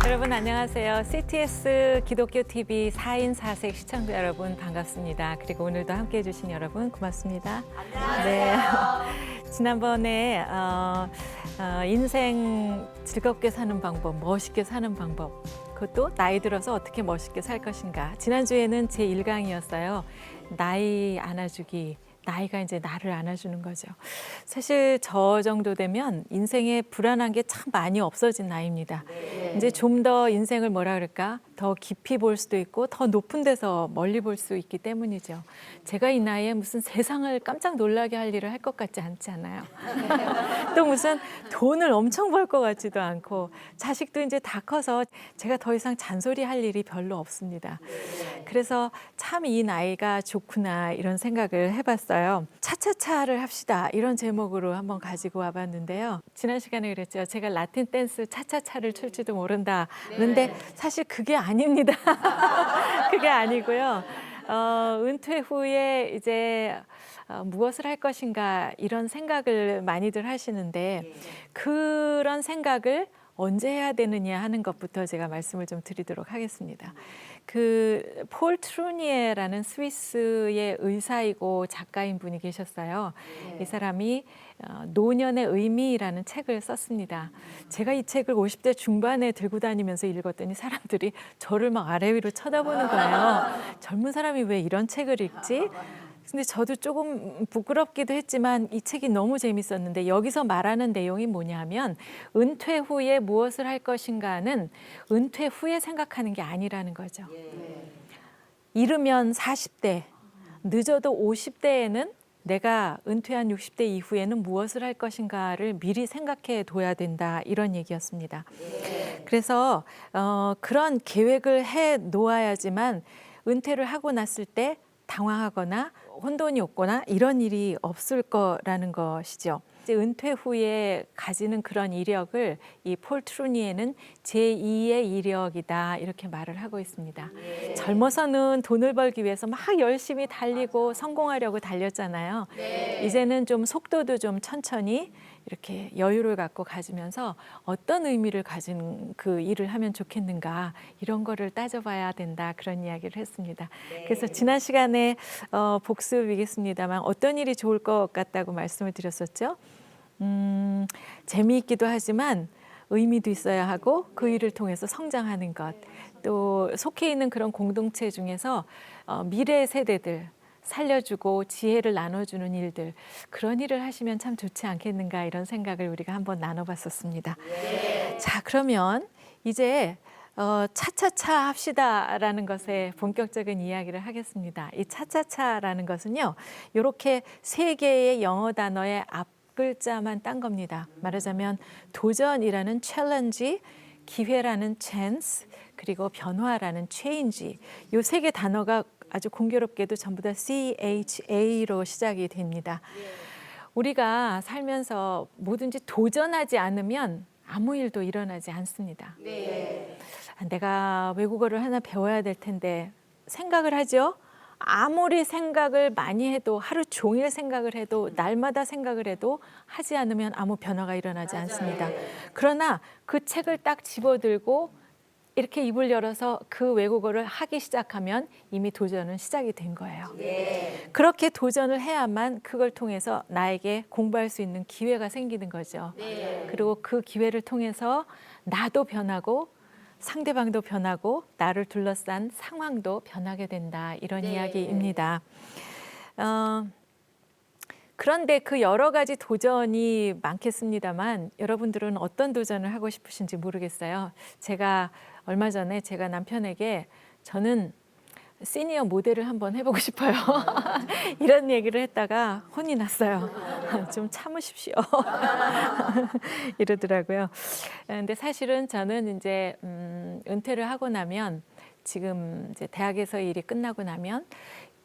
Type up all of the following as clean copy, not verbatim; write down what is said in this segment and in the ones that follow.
여러분 안녕하세요. CTS 기독교 TV 4인 4색 시청자 여러분 반갑습니다. 그리고 오늘도 함께해 주신 여러분 고맙습니다. 안녕하세요. 네. 지난번에 인생 즐겁게 사는 방법, 멋있게 사는 방법, 그것도 나이 들어서 어떻게 멋있게 살 것인가. 지난주에는 제 1강이었어요. 나이 안아주기. 나이가 이제 나를 안아주는 거죠. 사실 저 정도 되면 인생에 불안한 게 참 많이 없어진 나이입니다. 네. 이제 좀 더 인생을 뭐라 그럴까? 더 깊이 볼 수도 있고 더 높은 데서 멀리 볼 수 있기 때문이죠. 제가 이 나이에 무슨 세상을 깜짝 놀라게 할 일을 할 것 같지 않지 않아요. 또 무슨 돈을 엄청 벌 것 같지도 않고 자식도 이제 다 커서 제가 더 이상 잔소리할 일이 별로 없습니다. 그래서 참 이 나이가 좋구나 이런 생각을 해봤어요. 차차차를 합시다 이런 제목으로 한번 가지고 와봤는데요. 지난 시간에 그랬죠. 제가 라틴 댄스 차차차를 출지도 모른다. 그런데 사실 그게 아닙니다. 그게 아니고요. 은퇴 후에 이제 무엇을 할 것인가 이런 생각을 많이들 하시는데 그런 생각을 언제 해야 되느냐 하는 것부터 제가 말씀을 좀 드리도록 하겠습니다. 그 폴 트루니에라는 스위스의 의사이고 작가인 분이 계셨어요. 이 사람이 노년의 의미라는 책을 썼습니다. 제가 이 책을 50대 중반에 들고 다니면서 읽었더니 사람들이 저를 막 아래 위로 쳐다보는 거예요. 젊은 사람이 왜 이런 책을 읽지? 근데 저도 조금 부끄럽기도 했지만 이 책이 너무 재밌었는데 여기서 말하는 내용이 뭐냐면 은퇴 후에 무엇을 할 것인가는 은퇴 후에 생각하는 게 아니라는 거죠. 이르면 40대, 늦어도 50대에는 내가 은퇴한 60대 이후에는 무엇을 할 것인가를 미리 생각해 둬야 된다 이런 얘기였습니다. 그래서 그런 계획을 해 놓아야지만 은퇴를 하고 났을 때 당황하거나 혼돈이 없거나 이런 일이 없을 거라는 것이죠. 이제 은퇴 후에 가지는 그런 이력을 이 폴 트루니에는 제2의 이력이다 이렇게 말을 하고 있습니다. 젊어서는 돈을 벌기 위해서 막 열심히 달리고 성공하려고 달렸잖아요. 이제는 좀 속도도 좀 천천히 이렇게 여유를 갖고 가지면서 어떤 의미를 가진 그 일을 하면 좋겠는가 이런 거를 따져봐야 된다 그런 이야기를 했습니다. 그래서 지난 시간에 복습이겠습니다만 어떤 일이 좋을 것 같다고 말씀을 드렸었죠. 재미있기도 하지만 의미도 있어야 하고 그 일을 통해서 성장하는 것, 또 속해 있는 그런 공동체 중에서 미래 세대들 살려주고 지혜를 나눠주는 일들 그런 일을 하시면 참 좋지 않겠는가 이런 생각을 우리가 한번 나눠봤었습니다. 자, 그러면 이제 차차차 합시다라는 것에 본격적인 이야기를 하겠습니다. 이 차차차라는 것은요, 이렇게 세 개의 영어 단어의 앞 글자만 딴 겁니다. 말하자면 도전이라는 챌린지, 기회라는 chance, 그리고 변화라는 change. 이 세 개 단어가 아주 공교롭게도 전부 다 CHA로 시작이 됩니다. 우리가 살면서 뭐든지 도전하지 않으면 아무 일도 일어나지 않습니다. 내가 외국어를 하나 배워야 될 텐데 생각을 하죠. 아무리 생각을 많이 해도 하루 종일 생각을 해도 날마다 생각을 해도 하지 않으면 아무 변화가 일어나지 않습니다. 그러나 그 책을 딱 집어들고 이렇게 입을 열어서 그 외국어를 하기 시작하면 이미 도전은 시작이 된 거예요. 그렇게 도전을 해야만 그걸 통해서 나에게 공부할 수 있는 기회가 생기는 거죠. 그리고 그 기회를 통해서 나도 변하고 상대방도 변하고 나를 둘러싼 상황도 변하게 된다 이런 이야기입니다. 그런데 그 여러 가지 도전이 많겠습니다만 여러분들은 어떤 도전을 하고 싶으신지 모르겠어요. 제가 얼마 전에 제가 남편에게 저는 시니어 모델을 한번 해보고 싶어요. 이런 얘기를 했다가 혼이 났어요. 좀 참으십시오. 이러더라고요. 근데 사실은 저는 이제 은퇴를 하고 나면 지금 이제 대학에서 일이 끝나고 나면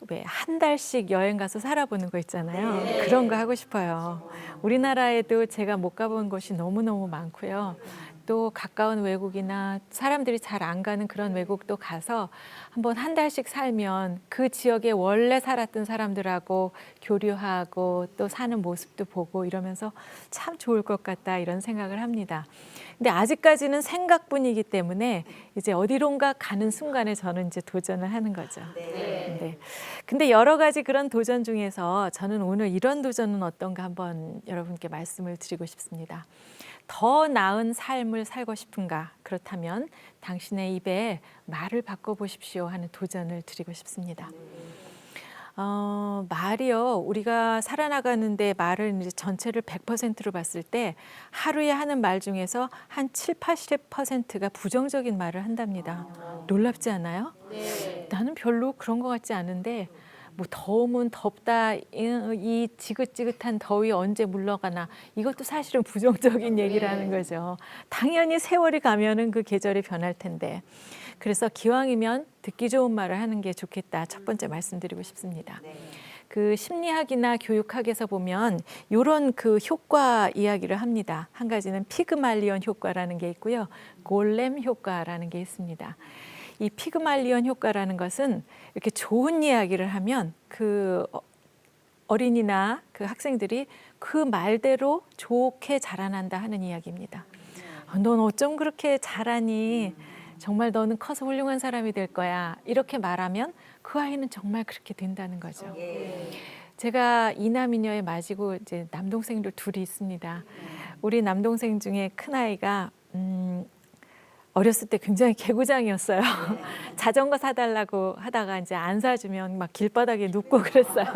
왜 한 달씩 여행 가서 살아보는 거 있잖아요. 그런 거 하고 싶어요. 우리나라에도 제가 못 가본 곳이 너무너무 많고요. 또 가까운 외국이나 사람들이 잘 안 가는 그런 외국도 가서 한번 한 달씩 살면 그 지역에 원래 살았던 사람들하고 교류하고 또 사는 모습도 보고 이러면서 참 좋을 것 같다 이런 생각을 합니다. 근데 아직까지는 생각뿐이기 때문에 이제 어디론가 가는 순간에 저는 이제 도전을 하는 거죠. 네. 근데 여러 가지 그런 도전 중에서 저는 오늘 이런 도전은 어떤가 한번 여러분께 말씀을 드리고 싶습니다. 더 나은 삶을 살고 싶은가? 그렇다면 당신의 입에 말을 바꿔보십시오 하는 도전을 드리고 싶습니다. 말이요. 우리가 살아나가는데 말을 이제 전체를 100%로 봤을 때 하루에 하는 말 중에서 한 7, 80%가 부정적인 말을 한답니다. 놀랍지 않아요? 네. 나는 별로 그런 것 같지 않은데 뭐 더우면 덥다, 이 지긋지긋한 더위 언제 물러가나 이것도 사실은 부정적인 얘기라는 거죠. 당연히 세월이 가면은 그 계절이 변할 텐데 그래서 기왕이면 듣기 좋은 말을 하는 게 좋겠다. 첫 번째 말씀드리고 싶습니다. 그 심리학이나 교육학에서 보면 이런 그 효과 이야기를 합니다. 한 가지는 피그말리온 효과라는 게 있고요. 골렘 효과라는 게 있습니다. 이 피그말리온 효과라는 것은 이렇게 좋은 이야기를 하면 그 어린이나 그 학생들이 그 말대로 좋게 자라난다 하는 이야기입니다. 넌 어쩜 그렇게 잘하니? 정말 너는 커서 훌륭한 사람이 될 거야. 이렇게 말하면 그 아이는 정말 그렇게 된다는 거죠. 제가 이남이녀에 맞이고 이제 남동생들 둘이 있습니다. 우리 남동생 중에 큰 아이가 어렸을 때 굉장히 개구장이었어요. 자전거 사달라고 하다가 이제 안 사주면 막 길바닥에 눕고 그랬어요.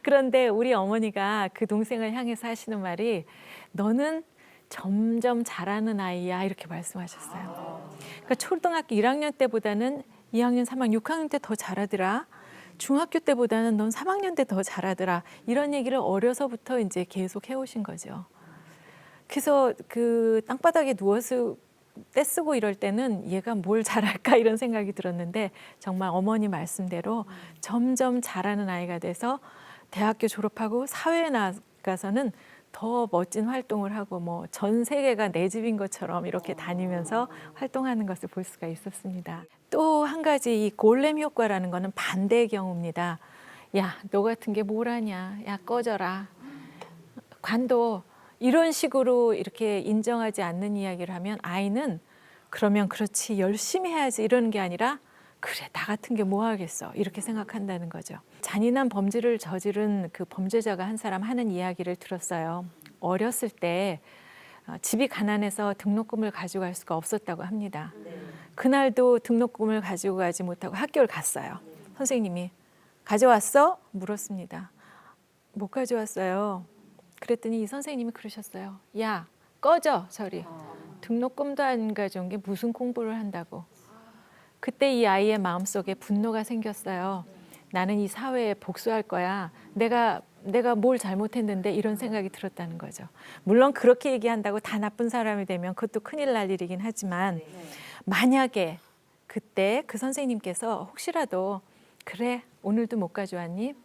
그런데 우리 어머니가 그 동생을 향해서 하시는 말이 너는 점점 잘하는 아이야 이렇게 말씀하셨어요. 그러니까 초등학교 1학년 때보다는 2학년, 3학년, 6학년 때 더 잘하더라. 중학교 때보다는 넌 3학년 때 더 잘하더라. 이런 얘기를 어려서부터 이제 계속 해오신 거죠. 그래서 그 땅바닥에 누워서 떼쓰고 이럴 때는 얘가 뭘 잘할까 이런 생각이 들었는데 정말 어머니 말씀대로 점점 잘하는 아이가 돼서 대학교 졸업하고 사회에 나가서는 더 멋진 활동을 하고 뭐 전 세계가 내 집인 것처럼 이렇게 다니면서 활동하는 것을 볼 수가 있었습니다. 또 한 가지 이 골렘 효과라는 거는 반대의 경우입니다. 야, 너 같은 게 뭘 하냐? 야, 꺼져라. 관둬. 이런 식으로 이렇게 인정하지 않는 이야기를 하면 아이는 그러면 그렇지 열심히 해야지 이러는 게 아니라 그래 나 같은 게 뭐 하겠어 이렇게 생각한다는 거죠. 잔인한 범죄를 저지른 그 범죄자가 한 사람 하는 이야기를 들었어요. 어렸을 때 집이 가난해서 등록금을 가져갈 수가 없었다고 합니다. 그날도 등록금을 가지고 가지 못하고 학교를 갔어요. 선생님이 가져왔어? 물었습니다. 못 가져왔어요. 그랬더니 이 선생님이 그러셨어요. 야, 꺼져 저리. 등록금도 안 가져온 게 무슨 공부를 한다고. 그때 이 아이의 마음속에 분노가 생겼어요. 나는 이 사회에 복수할 거야. 내가 뭘 잘못했는데 이런 생각이 들었다는 거죠. 물론 그렇게 얘기한다고 다 나쁜 사람이 되면 그것도 큰일 날 일이긴 하지만 만약에 그때 그 선생님께서 혹시라도 그래 오늘도 못 가져왔니?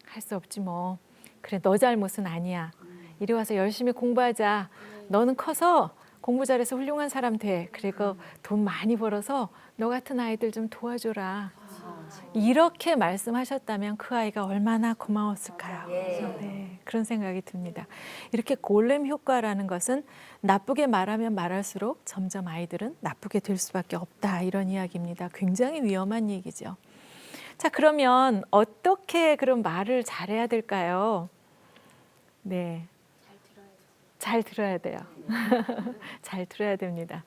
할 수 없지 뭐. 그래 너 잘못은 아니야. 이리 와서 열심히 공부하자. 너는 커서 공부 잘해서 훌륭한 사람 돼. 그리고 돈 많이 벌어서 너 같은 아이들 좀 도와줘라. 이렇게 말씀하셨다면 그 아이가 얼마나 고마웠을까요? 네, 그런 생각이 듭니다. 이렇게 골렘 효과라는 것은 나쁘게 말하면 말할수록 점점 아이들은 나쁘게 될 수밖에 없다. 이런 이야기입니다. 굉장히 위험한 얘기죠. 자, 그러면 어떻게 그런 말을 잘해야 될까요? 네. 잘 들어야 돼요. 잘 들어야 됩니다.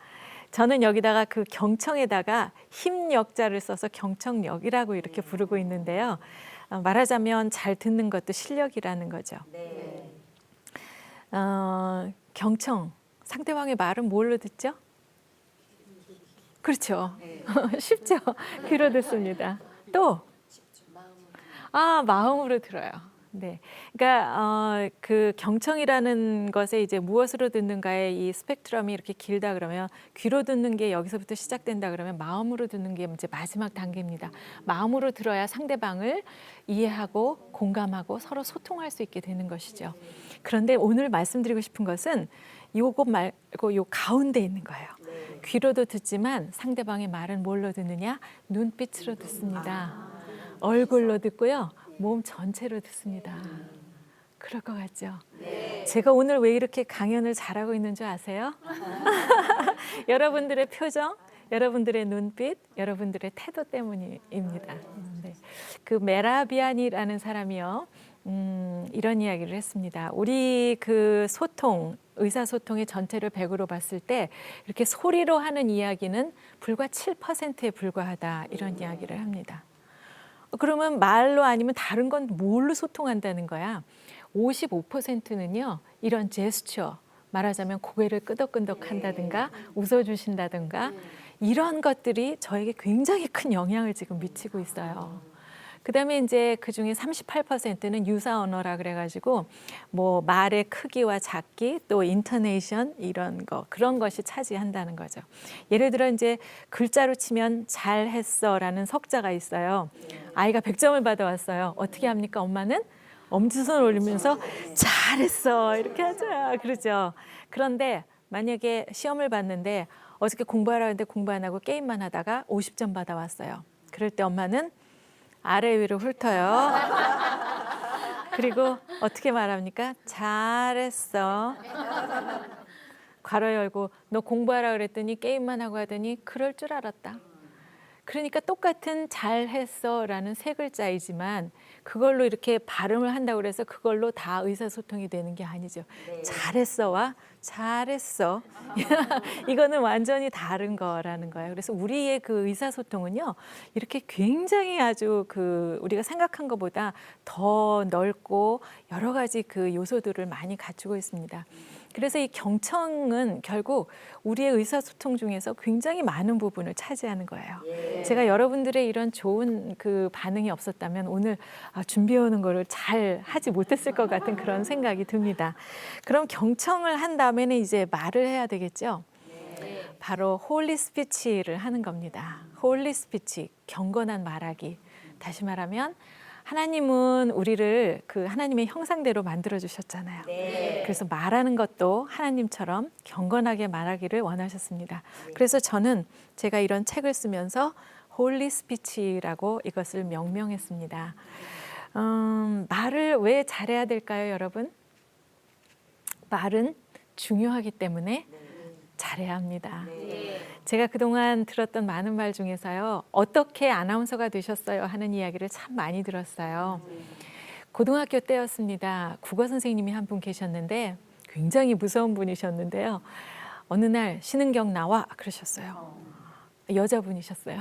저는 여기다가 그 경청에다가 힘역자를 써서 경청력이라고 이렇게 부르고 있는데요. 말하자면 잘 듣는 것도 실력이라는 거죠. 경청, 상대방의 말은 뭘로 듣죠? 그렇죠. 쉽죠. 귀로 듣습니다. 또 마음으로 들어요. 네, 그러니까 그 경청이라는 것에 이제 무엇으로 듣는가의 이 스펙트럼이 이렇게 길다 그러면 귀로 듣는 게 여기서부터 시작된다 그러면 마음으로 듣는 게 이제 마지막 단계입니다. 마음으로 들어야 상대방을 이해하고 공감하고 서로 소통할 수 있게 되는 것이죠. 그런데 오늘 말씀드리고 싶은 것은 요거 말고 요 가운데 있는 거예요. 귀로도 듣지만 상대방의 말은 뭘로 듣느냐? 눈빛으로 듣습니다. 얼굴로 듣고요. 몸 전체로 듣습니다. 그럴 것 같죠? 제가 오늘 왜 이렇게 강연을 잘하고 있는 줄 아세요? 여러분들의 표정, 여러분들의 눈빛, 여러분들의 태도 때문입니다. 네. 그 메라비안이라는 사람이요. 이런 이야기를 했습니다. 우리 그 소통, 의사소통의 전체를 100으로 봤을 때 이렇게 소리로 하는 이야기는 불과 7%에 불과하다 이런 이야기를 합니다. 그러면 말로 아니면 다른 건 뭘로 소통한다는 거야? 55%는요. 이런 제스처, 말하자면 고개를 끄덕끄덕 한다든가 웃어주신다든가 이런 것들이 저에게 굉장히 큰 영향을 지금 미치고 있어요. 그다음에 이제 그중에 38%는 유사 언어라 그래가지고 뭐 말의 크기와 작기 또 인터네이션 이런 거 그런 것이 차지한다는 거죠. 예를 들어 이제 글자로 치면 잘했어라는 석자가 있어요. 아이가 100점을 받아왔어요. 어떻게 합니까? 엄마는 엄지손 올리면서 잘했어 이렇게 하죠. 그러죠. 그런데 만약에 시험을 봤는데 어저께 공부하라 했는데 공부 안 하고 게임만 하다가 50점 받아왔어요. 그럴 때 엄마는 아래 위로 훑어요. 그리고 어떻게 말합니까? 잘했어. 괄호 열고 너 공부하라 그랬더니 게임만 하고 하더니 그럴 줄 알았다. 그러니까 똑같은 잘했어라는 세 글자이지만 그걸로 이렇게 발음을 한다고 그래서 그걸로 다 의사소통이 되는 게 아니죠. 잘했어와 잘했어. 이거는 완전히 다른 거라는 거예요. 그래서 우리의 그 의사소통은요. 이렇게 굉장히 아주 그 우리가 생각한 것보다 더 넓고 여러 가지 그 요소들을 많이 갖추고 있습니다. 그래서 이 경청은 결국 우리의 의사소통 중에서 굉장히 많은 부분을 차지하는 거예요. 제가 여러분들의 이런 좋은 그 반응이 없었다면 오늘 준비해 오는 거를 잘 하지 못했을 것 같은 그런 생각이 듭니다. 그럼 경청을 한 다음에는 이제 말을 해야 되겠죠? 바로 홀리 스피치를 하는 겁니다. 홀리 스피치, 경건한 말하기. 다시 말하면 하나님은 우리를 그 하나님의 형상대로 만들어 주셨잖아요. 그래서 말하는 것도 하나님처럼 경건하게 말하기를 원하셨습니다. 그래서 저는 제가 이런 책을 쓰면서 홀리 스피치라고 이것을 명명했습니다. 말을 왜 잘해야 될까요, 여러분? 말은 중요하기 때문에 잘해야 합니다. 제가 그동안 들었던 많은 말 중에서요. 어떻게 아나운서가 되셨어요? 하는 이야기를 참 많이 들었어요. 고등학교 때였습니다. 국어 선생님이 한 분 계셨는데 굉장히 무서운 분이셨는데요. 어느 날 신은경 나와 그러셨어요. 여자분이셨어요.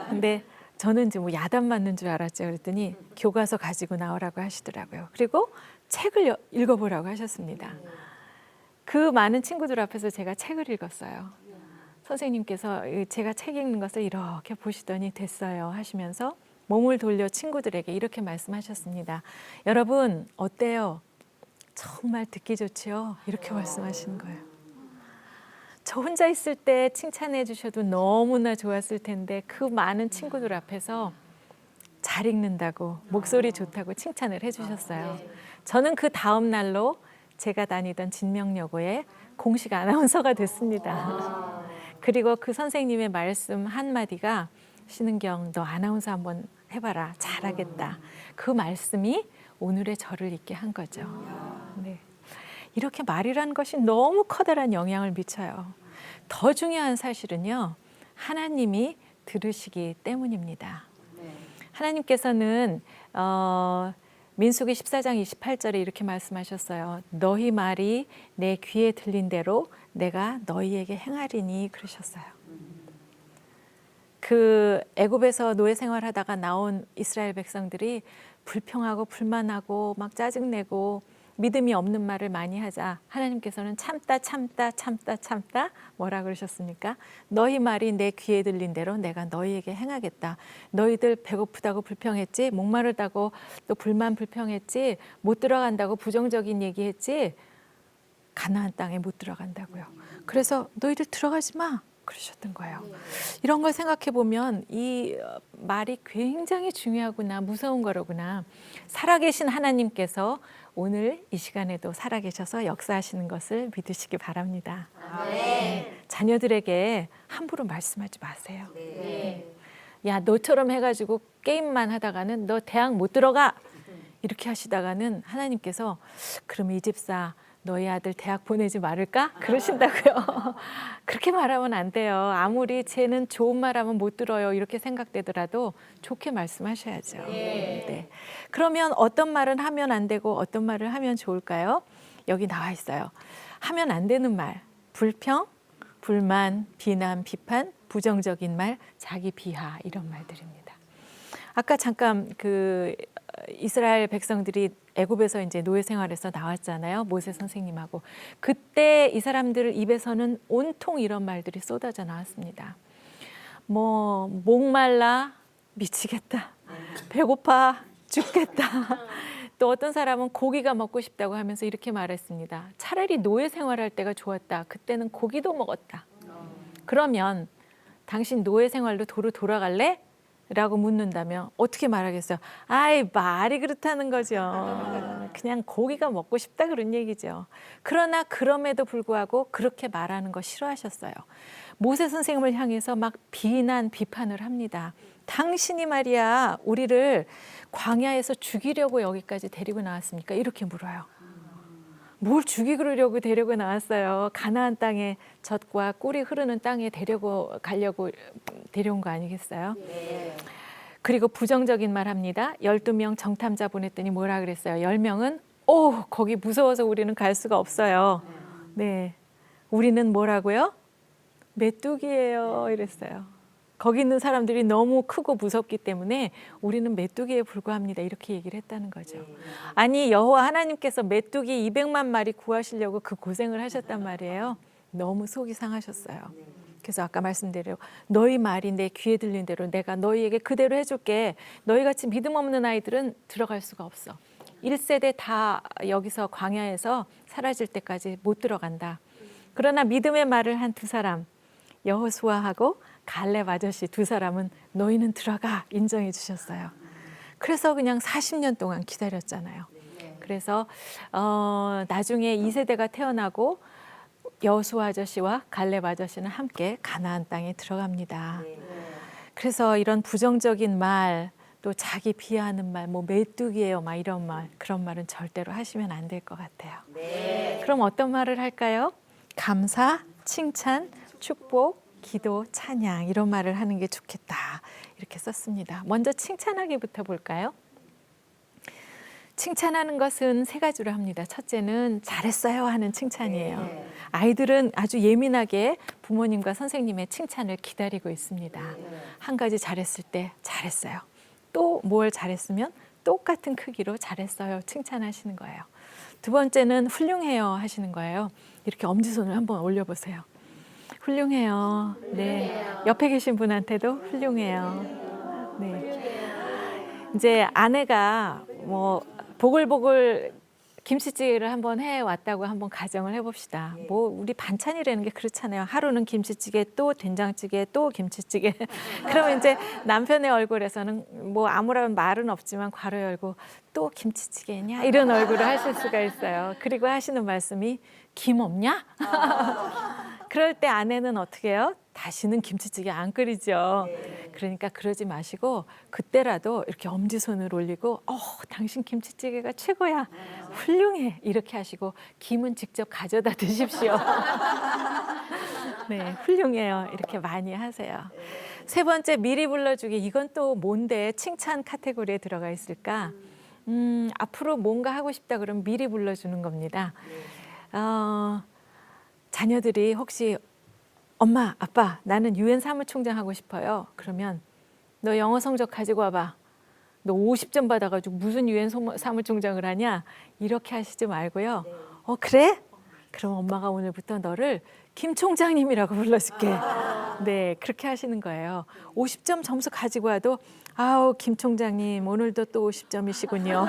근데 저는 이제 뭐 야단 맞는 줄 알았죠. 그랬더니 교과서 가지고 나오라고 하시더라고요. 그리고 책을 읽어보라고 하셨습니다. 그 많은 친구들 앞에서 제가 책을 읽었어요. 선생님께서 제가 책 읽는 것을 이렇게 보시더니 됐어요 하시면서 몸을 돌려 친구들에게 이렇게 말씀하셨습니다. 여러분 어때요? 정말 듣기 좋지요? 이렇게 말씀하시는 거예요. 저 혼자 있을 때 칭찬해 주셔도 너무나 좋았을 텐데 그 많은 친구들 앞에서 잘 읽는다고 목소리 좋다고 칭찬을 해주셨어요. 저는 그 다음 날로 제가 다니던 진명여고의 공식 아나운서가 됐습니다. 그리고 그 선생님의 말씀 한마디가 신은경 너 아나운서 한번 해봐라 잘하겠다. 그 말씀이 오늘의 저를 있게 한 거죠. 네. 이렇게 말이라는 것이 너무 커다란 영향을 미쳐요. 더 중요한 사실은요. 하나님이 들으시기 때문입니다. 하나님께서는 민수기 14장 28절에 이렇게 말씀하셨어요. 너희 말이 내 귀에 들린 대로 내가 너희에게 행하리니 그러셨어요. 그 애굽에서 노예 생활하다가 나온 이스라엘 백성들이 불평하고 불만하고 막 짜증내고 믿음이 없는 말을 많이 하자 하나님께서는 참다 뭐라 그러셨습니까? 너희 말이 내 귀에 들린 대로 내가 너희에게 행하겠다. 너희들 배고프다고 불평했지, 목마르다고 또 불평했지, 못 들어간다고 부정적인 얘기했지, 가나안 땅에 못 들어간다고요. 그래서 너희들 들어가지 마. 그러셨던 거예요. 이런 걸 생각해 보면 이 말이 굉장히 중요하구나, 무서운 거로구나. 살아계신 하나님께서 오늘 이 시간에도 살아계셔서 역사하시는 것을 믿으시기 바랍니다. 자녀들에게 함부로 말씀하지 마세요. 야, 너처럼 해가지고 게임만 하다가는 너 대학 못 들어가! 이렇게 하시다가는 하나님께서 그럼 이 집사 너희 아들 대학 보내지 말을까? 그러신다고요. 그렇게 말하면 안 돼요. 아무리 쟤는 좋은 말하면 못 들어요. 이렇게 생각되더라도 좋게 말씀하셔야죠. 네. 그러면 어떤 말은 하면 안 되고 어떤 말을 하면 좋을까요? 여기 나와 있어요. 하면 안 되는 말, 불평, 불만, 비난, 비판, 부정적인 말, 자기 비하 이런 말들입니다. 아까 잠깐 그 이스라엘 백성들이 애굽에서 이제 노예 생활에서 나왔잖아요. 모세 선생님하고. 그때 이 사람들 입에서는 온통 이런 말들이 쏟아져 나왔습니다. 뭐 목말라 미치겠다. 배고파 죽겠다. 또 어떤 사람은 고기가 먹고 싶다고 하면서 이렇게 말했습니다. 차라리 노예 생활할 때가 좋았다. 그때는 고기도 먹었다. 그러면 당신 노예 생활로 도로 돌아갈래? 라고 묻는다면 어떻게 말하겠어요? 아이, 말이 그렇다는 거죠. 그냥 고기가 먹고 싶다 그런 얘기죠. 그러나 그럼에도 불구하고 그렇게 말하는 거 싫어하셨어요. 모세 선생님을 향해서 막 비난, 비판을 합니다. 당신이 말이야 우리를 광야에서 죽이려고 여기까지 데리고 나왔습니까? 이렇게 물어요. 뭘 죽이려고 데리고 나왔어요. 가나안 땅에 젖과 꿀이 흐르는 땅에 가려고 데려온 거 아니겠어요? 네. 그리고 부정적인 말 합니다. 12명 정탐자 보냈더니 뭐라 그랬어요? 10명은 거기 무서워서 우리는 갈 수가 없어요. 네, 우리는 뭐라고요? 메뚜기예요 이랬어요. 거기 있는 사람들이 너무 크고 무섭기 때문에 우리는 메뚜기에 불과합니다. 이렇게 얘기를 했다는 거죠. 아니 여호와 하나님께서 메뚜기 200만 마리 구하시려고 그 고생을 하셨단 말이에요. 너무 속이 상하셨어요. 그래서 아까 말씀대로 너희 말이 내 귀에 들린 대로 내가 너희에게 그대로 해줄게. 너희같이 믿음 없는 아이들은 들어갈 수가 없어. 1세대 다 여기서 광야에서 사라질 때까지 못 들어간다. 그러나 믿음의 말을 한 두 사람 여호수아하고 갈렙 아저씨 두 사람은 너희는 들어가 인정해 주셨어요. 그래서 그냥 40년 동안 기다렸잖아요. 그래서 나중에 2세대가 태어나고 여호수아 아저씨와 갈렙 아저씨는 함께 가나안 땅에 들어갑니다. 그래서 이런 부정적인 말, 또 자기 비하하는 말, 뭐 메뚜기예요, 막 이런 말, 그런 말은 절대로 하시면 안 될 것 같아요. 그럼 어떤 말을 할까요? 감사, 칭찬, 축복, 기도, 찬양 이런 말을 하는 게 좋겠다 이렇게 썼습니다. 먼저 칭찬하기부터 볼까요? 칭찬하는 것은 세 가지로 합니다. 첫째는 잘했어요 하는 칭찬이에요. 아이들은 아주 예민하게 부모님과 선생님의 칭찬을 기다리고 있습니다. 한 가지 잘했을 때 잘했어요. 또 뭘 잘했으면 똑같은 크기로 잘했어요 칭찬하시는 거예요. 두 번째는 훌륭해요 하시는 거예요. 이렇게 엄지손을 한번 올려보세요. 훌륭해요. 네. 옆에 계신 분한테도 훌륭해요. 네. 이제 아내가 뭐 보글보글 김치찌개를 한번 해왔다고 한번 가정을 해봅시다. 뭐 우리 반찬이라는 게 그렇잖아요. 하루는 김치찌개, 또 된장찌개, 또 김치찌개. 그러면 이제 남편의 얼굴에서는 뭐 아무런 말은 없지만 괄호 열고 또 김치찌개냐 이런 얼굴을 하실 수가 있어요. 그리고 하시는 말씀이 김 없냐? 그럴 때 아내는 어떻게 해요? 다시는 김치찌개 안 끓이죠. 그러니까 그러지 마시고 그때라도 이렇게 엄지손을 올리고 당신 김치찌개가 최고야. 훌륭해. 이렇게 하시고 김은 직접 가져다 드십시오. 네, 훌륭해요. 이렇게 많이 하세요. 세 번째, 미리 불러주기. 이건 또 뭔데 칭찬 카테고리에 들어가 있을까? 앞으로 뭔가 하고 싶다 그러면 미리 불러주는 겁니다. 자녀들이 혹시 엄마, 아빠, 나는 유엔 사무총장 하고 싶어요. 그러면 너 영어 성적 가지고 와봐. 너 50점 받아가지고 무슨 유엔 사무총장을 하냐? 이렇게 하시지 말고요. 그래? 그럼 엄마가 오늘부터 너를 김 총장님이라고 불러줄게. 네, 그렇게 하시는 거예요. 50점 점수 가지고 와도 아우, 김 총장님 오늘도 또 50점이시군요.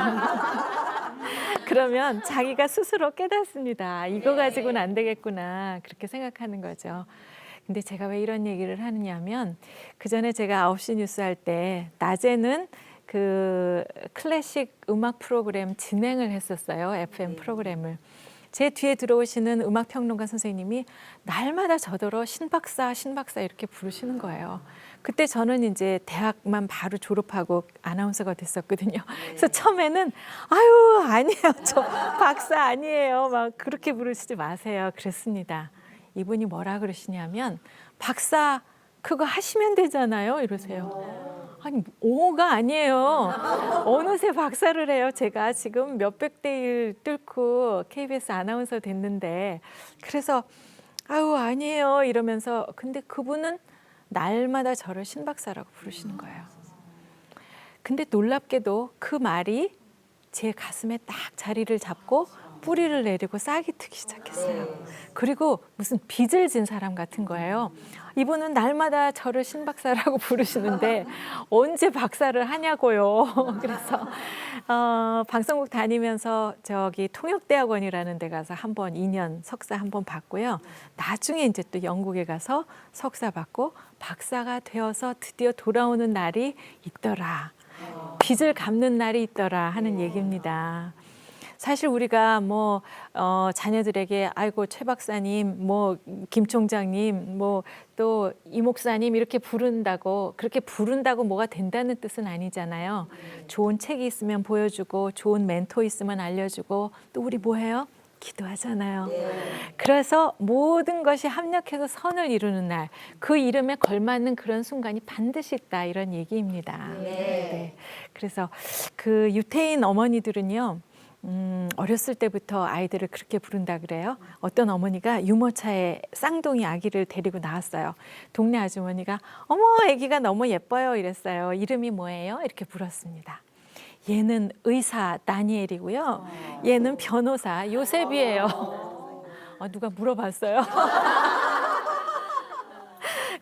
그러면 자기가 스스로 깨닫습니다. 이거 가지고는 안 되겠구나. 그렇게 생각하는 거죠. 근데 제가 왜 이런 얘기를 하느냐면 그전에 제가 9시 뉴스 할 때 낮에는 그 클래식 음악 프로그램 진행을 했었어요. FM 프로그램을. 제 뒤에 들어오시는 음악 평론가 선생님이 날마다 저더러 신박사 이렇게 부르시는 거예요. 그때 저는 이제 대학만 바로 졸업하고 아나운서가 됐었거든요. 그래서 처음에는 아유 아니에요, 저 박사 아니에요, 막 그렇게 부르시지 마세요 그랬습니다. 이분이 뭐라 그러시냐면 박사 그거 하시면 되잖아요 이러세요. 아니 5가 아니에요. 어느새 박사를 해요. 제가 지금 몇백 대 1 뚫고 KBS 아나운서 됐는데 그래서 아유 아니에요 이러면서 근데 그분은 날마다 저를 신박사라고 부르시는 거예요. 근데 놀랍게도 그 말이 제 가슴에 딱 자리를 잡고 뿌리를 내리고 싹이 트기 시작했어요. 그리고 무슨 빚을 진 사람 같은 거예요. 이분은 날마다 저를 신박사라고 부르시는데 언제 박사를 하냐고요. 그래서 방송국 다니면서 저기 통역대학원이라는 데 가서 한번 2년 석사 한번 받고요. 나중에 이제 또 영국에 가서 석사 받고 박사가 되어서 드디어 돌아오는 날이 있더라. 빚을 갚는 날이 있더라 하는 얘기입니다. 사실 우리가 뭐 자녀들에게 아이고 최 박사님, 뭐 김 총장님, 뭐 또 이 목사님 이렇게 부른다고 그렇게 부른다고 뭐가 된다는 뜻은 아니잖아요. 좋은 책이 있으면 보여주고 좋은 멘토 있으면 알려주고 또 우리 뭐 해요? 기도하잖아요. 그래서 모든 것이 합력해서 선을 이루는 날, 그 이름에 걸맞는 그런 순간이 반드시 있다 이런 얘기입니다. 네. 그래서 그 유태인 어머니들은요. 어렸을 때부터 아이들을 그렇게 부른다 그래요. 어떤 어머니가 유모차에 쌍둥이 아기를 데리고 나왔어요. 동네 아주머니가 어머 아기가 너무 예뻐요 이랬어요. 이름이 뭐예요? 이렇게 물었습니다. 얘는 의사 다니엘이고요. 얘는 변호사 요셉이에요. 누가 물어봤어요.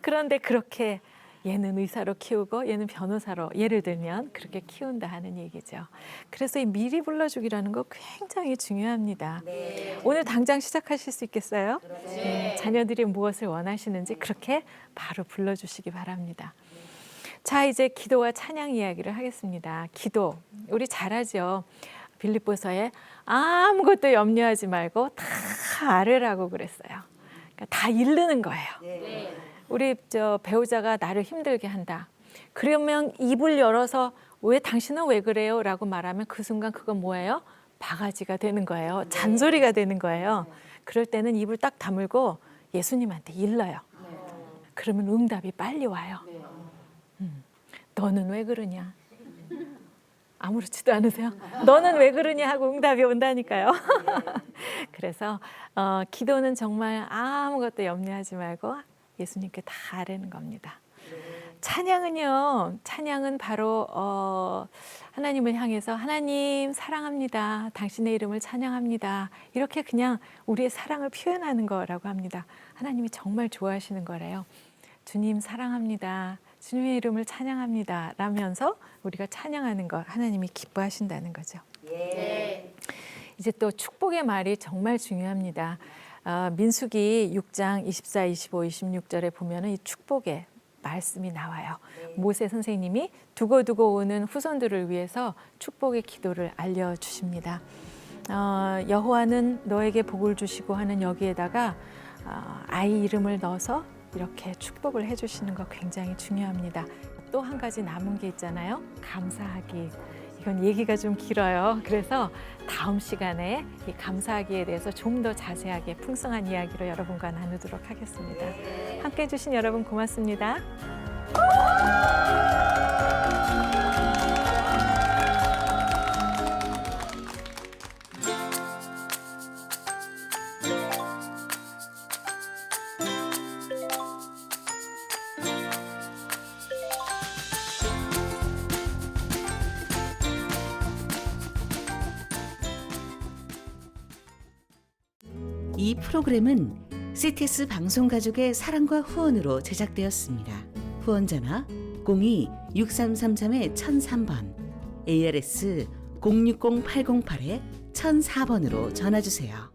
그런데 그렇게 얘는 의사로 키우고 얘는 변호사로 예를 들면 그렇게 키운다 하는 얘기죠. 그래서 이 미리 불러주기라는 거 굉장히 중요합니다. 네. 오늘 당장 시작하실 수 있겠어요? 자녀들이 무엇을 원하시는지 그렇게 바로 불러주시기 바랍니다. 자, 이제 기도와 찬양 이야기를 하겠습니다. 기도, 우리 잘하죠. 빌립보서에 아무것도 염려하지 말고 다 아뢰라고 그랬어요. 그러니까 다 이르는 거예요. 네. 우리 배우자가 나를 힘들게 한다. 그러면 입을 열어서 왜 당신은 왜 그래요? 라고 말하면 그 순간 그건 뭐예요? 바가지가 되는 거예요. 잔소리가 되는 거예요. 그럴 때는 입을 딱 다물고 예수님한테 일러요. 그러면 응답이 빨리 와요. 너는 왜 그러냐? 아무렇지도 않으세요? 너는 왜 그러냐 하고 응답이 온다니까요. 그래서 기도는 정말 아무것도 염려하지 말고 예수님께 다 아뢰는 겁니다. 찬양은요. 찬양은 바로 하나님을 향해서 하나님 사랑합니다. 당신의 이름을 찬양합니다. 이렇게 그냥 우리의 사랑을 표현하는 거라고 합니다. 하나님이 정말 좋아하시는 거래요. 주님 사랑합니다. 주님의 이름을 찬양합니다. 라면서 우리가 찬양하는 거 하나님이 기뻐하신다는 거죠. 예. 이제 또 축복의 말이 정말 중요합니다. 민수기 6장 24, 25, 26절에 보면 이 축복의 말씀이 나와요. 모세 선생님이 두고두고 오는 후손들을 위해서 축복의 기도를 알려주십니다. 여호와는 너에게 복을 주시고 하는 여기에다가 아이 이름을 넣어서 이렇게 축복을 해주시는 거 굉장히 중요합니다. 또 한 가지 남은 게 있잖아요. 감사하기. 이건 얘기가 좀 길어요. 그래서 다음 시간에 이 감사하기에 대해서 좀 더 자세하게 풍성한 이야기로 여러분과 나누도록 하겠습니다. 함께해 주신 여러분 고맙습니다. 이 프로그램은 CTS 방송가족의 사랑과 후원으로 제작되었습니다. 후원전화 02-6333-1003번, ARS 060-808-1004번으로 전화주세요.